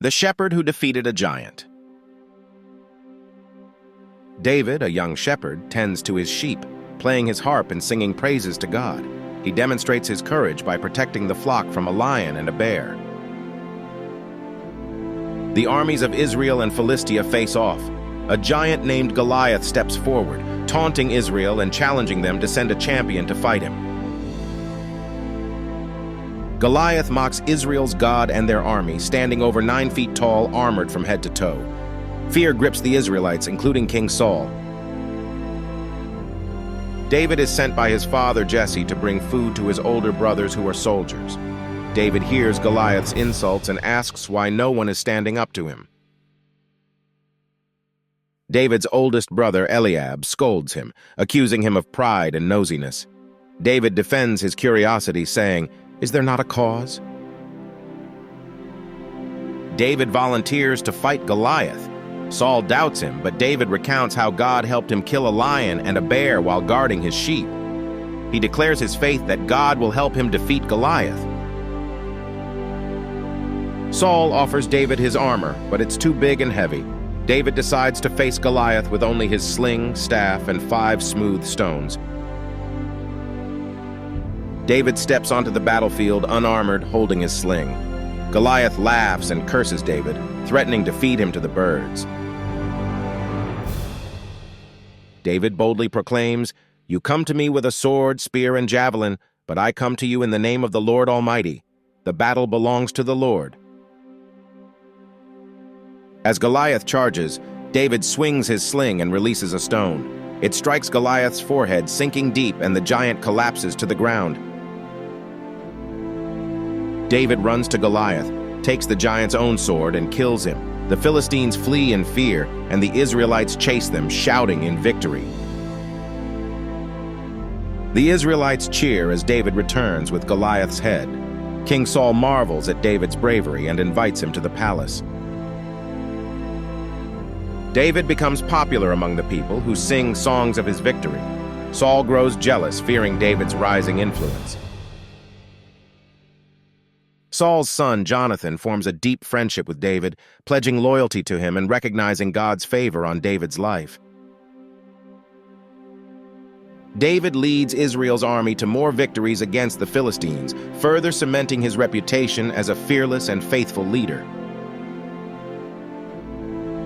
The shepherd who defeated a giant. David, a young shepherd, tends to his sheep, playing his harp and singing praises to God. He demonstrates his courage by protecting the flock from a lion and a bear. The armies of Israel and Philistia face off. A giant named Goliath steps forward, taunting Israel and challenging them to send a champion to fight him. Goliath mocks Israel's God and their army, standing over 9 feet tall, armored from head to toe. Fear grips the Israelites, including King Saul. David is sent by his father Jesse to bring food to his older brothers who are soldiers. David hears Goliath's insults and asks why no one is standing up to him. David's oldest brother Eliab scolds him, accusing him of pride and nosiness. David defends his curiosity, saying, "Is there not a cause?" David volunteers to fight Goliath. Saul doubts him, but David recounts how God helped him kill a lion and a bear while guarding his sheep. He declares his faith that God will help him defeat Goliath. Saul offers David his armor, but it's too big and heavy. David decides to face Goliath with only his sling, staff, and 5 smooth stones. David steps onto the battlefield unarmored, holding his sling. Goliath laughs and curses David, threatening to feed him to the birds. David boldly proclaims, "You come to me with a sword, spear, and javelin, but I come to you in the name of the Lord Almighty. The battle belongs to the Lord." As Goliath charges, David swings his sling and releases a stone. It strikes Goliath's forehead, sinking deep, and the giant collapses to the ground. David runs to Goliath, takes the giant's own sword, and kills him. The Philistines flee in fear, and the Israelites chase them, shouting in victory. The Israelites cheer as David returns with Goliath's head. King Saul marvels at David's bravery and invites him to the palace. David becomes popular among the people, who sing songs of his victory. Saul grows jealous, fearing David's rising influence. Saul's son, Jonathan, forms a deep friendship with David, pledging loyalty to him and recognizing God's favor on David's life. David leads Israel's army to more victories against the Philistines, further cementing his reputation as a fearless and faithful leader.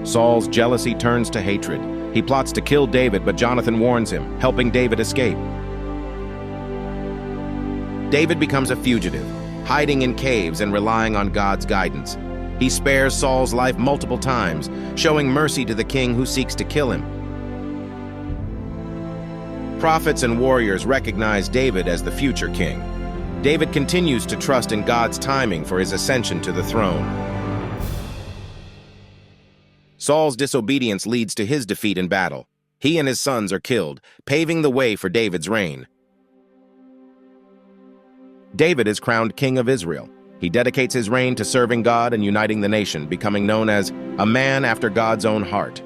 Saul's jealousy turns to hatred. He plots to kill David, but Jonathan warns him, helping David escape. David becomes a fugitive, hiding in caves and relying on God's guidance. He spares Saul's life multiple times, showing mercy to the king who seeks to kill him. Prophets and warriors recognize David as the future king. David continues to trust in God's timing for his ascension to the throne. Saul's disobedience leads to his defeat in battle. He and his sons are killed, paving the way for David's reign. David is crowned king of Israel. He dedicates his reign to serving God and uniting the nation, becoming known as a man after God's own heart.